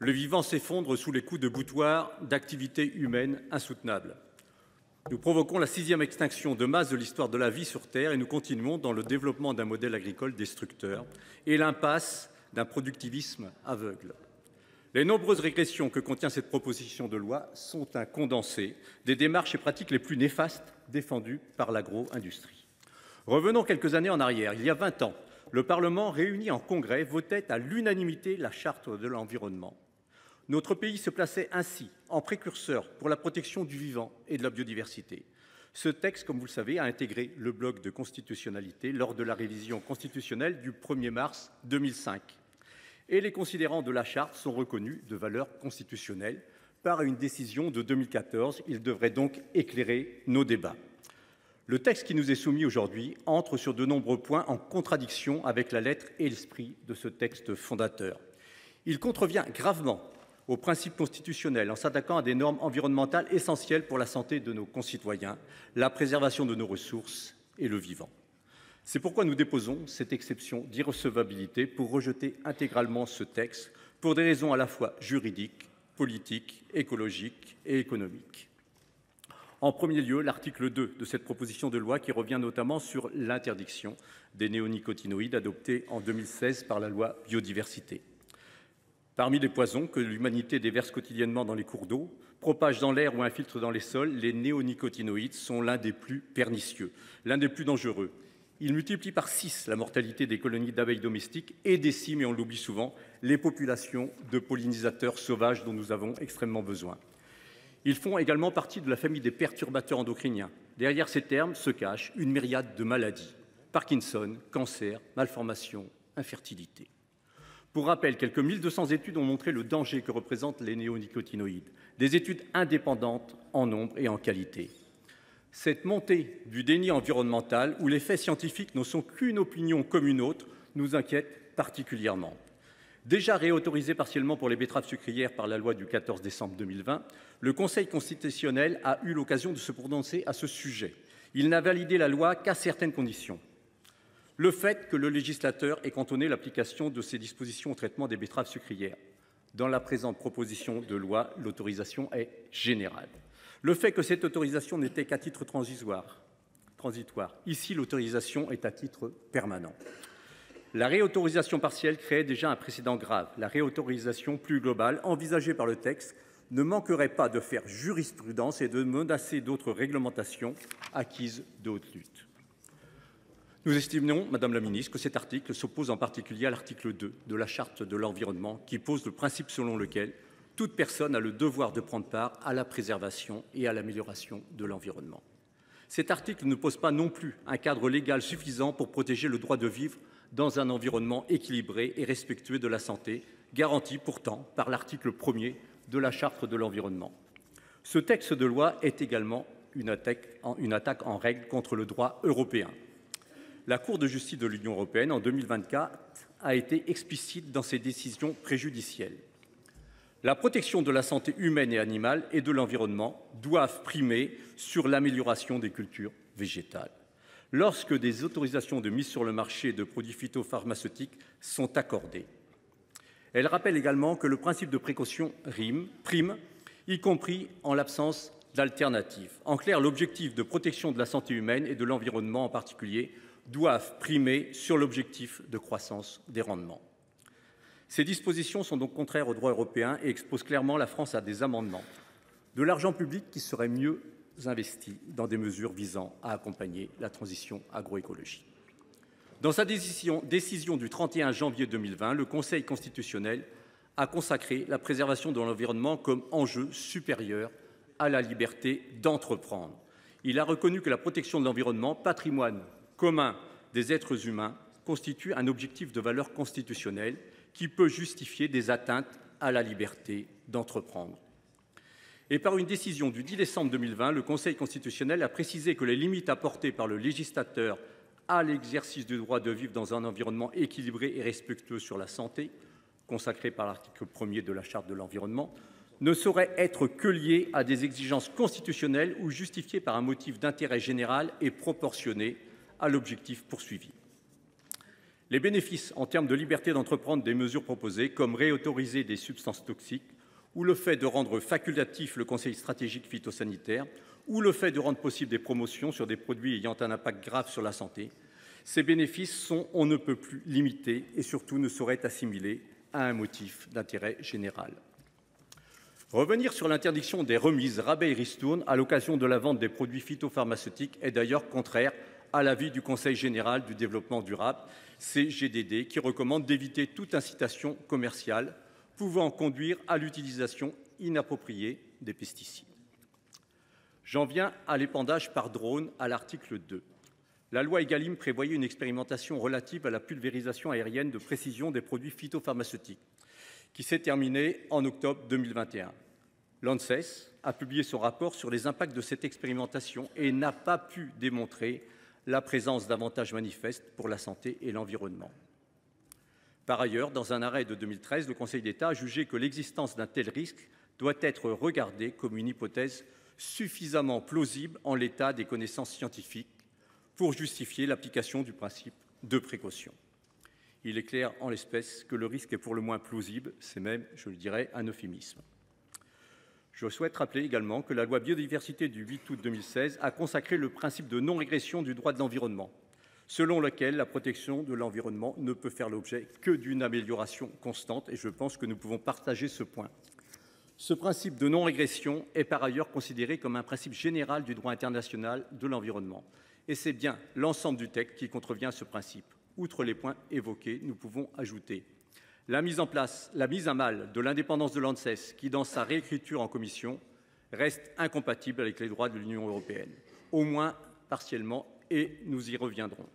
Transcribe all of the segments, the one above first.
Le vivant s'effondre sous les coups de boutoir d'activités humaines insoutenables. Nous provoquons la 6e extinction de masse de l'histoire de la vie sur Terre et nous continuons dans le développement d'un modèle agricole destructeur et l'impasse d'un productivisme aveugle. Les nombreuses régressions que contient cette proposition de loi sont un condensé des démarches et pratiques les plus néfastes défendues par l'agro-industrie. Revenons quelques années en arrière. Il y a 20 ans, le Parlement réuni en congrès votait à l'unanimité la Charte de l'environnement. Notre pays se plaçait ainsi en précurseur pour la protection du vivant et de la biodiversité. Ce texte, comme vous le savez, a intégré le bloc de constitutionnalité lors de la révision constitutionnelle du 1er mars 2005. Et les considérants de la Charte sont reconnus de valeur constitutionnelle par une décision de 2014. Il devrait donc éclairer nos débats. Le texte qui nous est soumis aujourd'hui entre sur de nombreux points en contradiction avec la lettre et l'esprit de ce texte fondateur. Il contrevient gravement aux principes constitutionnels en s'attaquant à des normes environnementales essentielles pour la santé de nos concitoyens, la préservation de nos ressources et le vivant. C'est pourquoi nous déposons cette exception d'irrecevabilité pour rejeter intégralement ce texte pour des raisons à la fois juridiques, politiques, écologiques et économiques. En premier lieu, l'article 2 de cette proposition de loi qui revient notamment sur l'interdiction des néonicotinoïdes adoptée en 2016 par la loi Biodiversité. Parmi les poisons que l'humanité déverse quotidiennement dans les cours d'eau, propage dans l'air ou infiltre dans les sols, les néonicotinoïdes sont l'un des plus pernicieux, l'un des plus dangereux. Ils multiplient par 6 la mortalité des colonies d'abeilles domestiques et déciment, et on l'oublie souvent, les populations de pollinisateurs sauvages dont nous avons extrêmement besoin. Ils font également partie de la famille des perturbateurs endocriniens. Derrière ces termes se cache une myriade de maladies. Parkinson, cancer, malformations, infertilité. Pour rappel, quelques 1200 études ont montré le danger que représentent les néonicotinoïdes. Des études indépendantes en nombre et en qualité. Cette montée du déni environnemental, où les faits scientifiques ne sont qu'une opinion comme une autre, nous inquiète particulièrement. Déjà réautorisé partiellement pour les betteraves sucrières par la loi du 14 décembre 2020, le Conseil constitutionnel a eu l'occasion de se prononcer à ce sujet. Il n'a validé la loi qu'à certaines conditions. Le fait que le législateur ait cantonné l'application de ces dispositions au traitement des betteraves sucrières. Dans la présente proposition de loi, l'autorisation est générale. Le fait que cette autorisation n'était qu'à titre transitoire. Ici, l'autorisation est à titre permanent. La réautorisation partielle créait déjà un précédent grave. La réautorisation plus globale, envisagée par le texte, ne manquerait pas de faire jurisprudence et de menacer d'autres réglementations acquises de haute lutte. Nous estimons, Madame la Ministre, que cet article s'oppose en particulier à l'article 2 de la Charte de l'environnement qui pose le principe selon lequel toute personne a le devoir de prendre part à la préservation et à l'amélioration de l'environnement. Cet article ne pose pas non plus un cadre légal suffisant pour protéger le droit de vivre dans un environnement équilibré et respectueux de la santé, garanti pourtant par l'article 1er de la Charte de l'environnement. Ce texte de loi est également une attaque en règle contre le droit européen. La Cour de justice de l'Union européenne, en 2024, a été explicite dans ses décisions préjudicielles. La protection de la santé humaine et animale et de l'environnement doivent primer sur l'amélioration des cultures végétales. Lorsque des autorisations de mise sur le marché de produits phytopharmaceutiques sont accordées. Elle rappelle également que le principe de précaution prime, y compris en l'absence d'alternatives. En clair, l'objectif de protection de la santé humaine et de l'environnement en particulier doivent primer sur l'objectif de croissance des rendements. Ces dispositions sont donc contraires au droit européen et exposent clairement la France à des amendements. De l'argent public qui serait mieux investi dans des mesures visant à accompagner la transition agroécologique. Dans sa décision du 31 janvier 2020, le Conseil constitutionnel a consacré la préservation de l'environnement comme enjeu supérieur à la liberté d'entreprendre. Il a reconnu que la protection de l'environnement, patrimoine commun des êtres humains, constitue un objectif de valeur constitutionnelle qui peut justifier des atteintes à la liberté d'entreprendre. Et par une décision du 10 décembre 2020, le Conseil constitutionnel a précisé que les limites apportées par le législateur à l'exercice du droit de vivre dans un environnement équilibré et respectueux sur la santé, consacré par l'article 1er de la Charte de l'environnement, ne sauraient être que liées à des exigences constitutionnelles ou justifiées par un motif d'intérêt général et proportionné à l'objectif poursuivi. Les bénéfices en termes de liberté d'entreprendre des mesures proposées, comme réautoriser des substances toxiques, ou le fait de rendre facultatif le conseil stratégique phytosanitaire, ou le fait de rendre possible des promotions sur des produits ayant un impact grave sur la santé, ces bénéfices sont on ne peut plus limités et surtout ne sauraient être assimilés à un motif d'intérêt général. Revenir sur l'interdiction des remises, rabais et ristournes à l'occasion de la vente des produits phytopharmaceutiques est d'ailleurs contraire à l'avis du Conseil général du développement durable, CGDD, qui recommande d'éviter toute incitation commerciale pouvant conduire à l'utilisation inappropriée des pesticides. J'en viens à l'épandage par drone à l'article 2. La loi Egalim prévoyait une expérimentation relative à la pulvérisation aérienne de précision des produits phytopharmaceutiques, qui s'est terminée en octobre 2021. L'ANSES a publié son rapport sur les impacts de cette expérimentation et n'a pas pu démontrer la présence d'avantages manifestes pour la santé et l'environnement. Par ailleurs, dans un arrêt de 2013, le Conseil d'État a jugé que l'existence d'un tel risque doit être regardée comme une hypothèse suffisamment plausible en l'état des connaissances scientifiques pour justifier l'application du principe de précaution. Il est clair en l'espèce que le risque est pour le moins plausible, c'est même, je le dirais, un euphémisme. Je souhaite rappeler également que la loi biodiversité du 8 août 2016 a consacré le principe de non-régression du droit de l'environnement, selon lequel la protection de l'environnement ne peut faire l'objet que d'une amélioration constante, et je pense que nous pouvons partager ce point. Ce principe de non-régression est par ailleurs considéré comme un principe général du droit international de l'environnement, et c'est bien l'ensemble du texte qui contrevient à ce principe. Outre les points évoqués, nous pouvons ajouter la mise à mal de l'indépendance de l'ANSES, qui, dans sa réécriture en commission, reste incompatible avec les droits de l'Union européenne, au moins partiellement, et nous y reviendrons.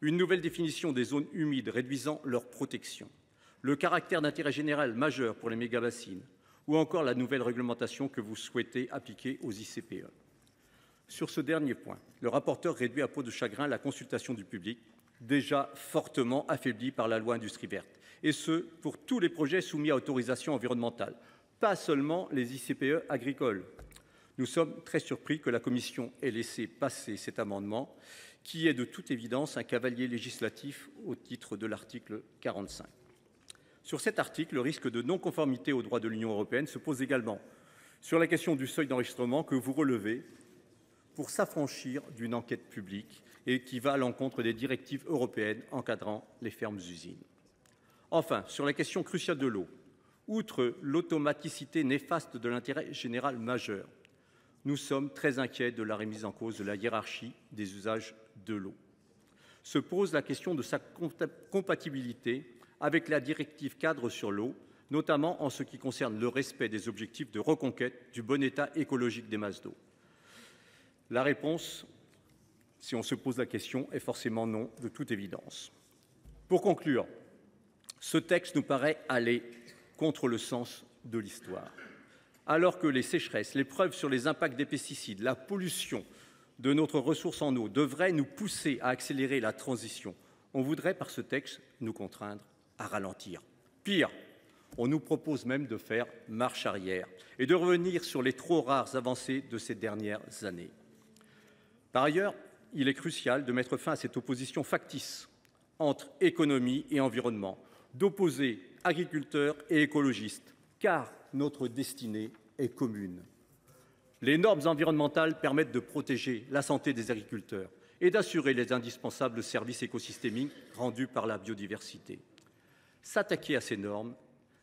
Une nouvelle définition des zones humides réduisant leur protection, le caractère d'intérêt général majeur pour les mégabassines, ou encore la nouvelle réglementation que vous souhaitez appliquer aux ICPE. Sur ce dernier point, le rapporteur réduit à peau de chagrin la consultation du public, déjà fortement affaiblie par la loi Industrie verte, et ce, pour tous les projets soumis à autorisation environnementale, pas seulement les ICPE agricoles. Nous sommes très surpris que la Commission ait laissé passer cet amendement, qui est de toute évidence un cavalier législatif au titre de l'article 45. Sur cet article, le risque de non-conformité au droit de l'Union européenne se pose également sur la question du seuil d'enregistrement que vous relevez pour s'affranchir d'une enquête publique et qui va à l'encontre des directives européennes encadrant les fermes-usines. Enfin, sur la question cruciale de l'eau, outre l'automaticité néfaste de l'intérêt général majeur, nous sommes très inquiets de la remise en cause de la hiérarchie des usages de l'eau. Se pose la question de sa compatibilité avec la directive cadre sur l'eau, notamment en ce qui concerne le respect des objectifs de reconquête du bon état écologique des masses d'eau. La réponse, si on se pose la question, est forcément non, de toute évidence. Pour conclure, ce texte nous paraît aller contre le sens de l'histoire. Alors que les sécheresses, les preuves sur les impacts des pesticides, la pollution de notre ressource en eau devraient nous pousser à accélérer la transition, on voudrait par ce texte nous contraindre à ralentir. Pire, on nous propose même de faire marche arrière et de revenir sur les trop rares avancées de ces dernières années. Par ailleurs, il est crucial de mettre fin à cette opposition factice entre économie et environnement, d'opposer agriculteurs et écologistes, car notre destinée est commune. Les normes environnementales permettent de protéger la santé des agriculteurs et d'assurer les indispensables services écosystémiques rendus par la biodiversité. S'attaquer à ces normes,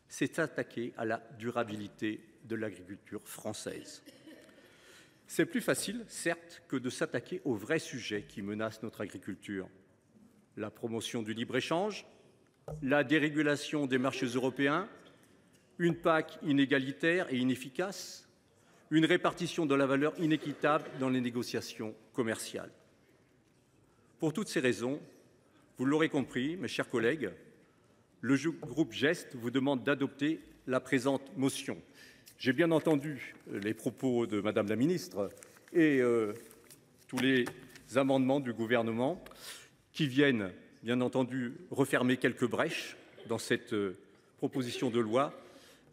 c'est s'attaquer à la durabilité de l'agriculture française. C'est plus facile, certes, que de s'attaquer aux vrais sujets qui menacent notre agriculture. La promotion du libre-échange, la dérégulation des marchés européens, une PAC inégalitaire et inefficace, une répartition de la valeur inéquitable dans les négociations commerciales. Pour toutes ces raisons, vous l'aurez compris, mes chers collègues, le groupe GEST vous demande d'adopter la présente motion. J'ai bien entendu les propos de Madame la Ministre et tous les amendements du gouvernement qui viennent, bien entendu, refermer quelques brèches dans cette proposition de loi,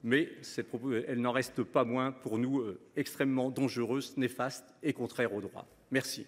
mais elle n'en reste pas moins pour nous extrêmement dangereuse, néfaste et contraire au droit. Merci.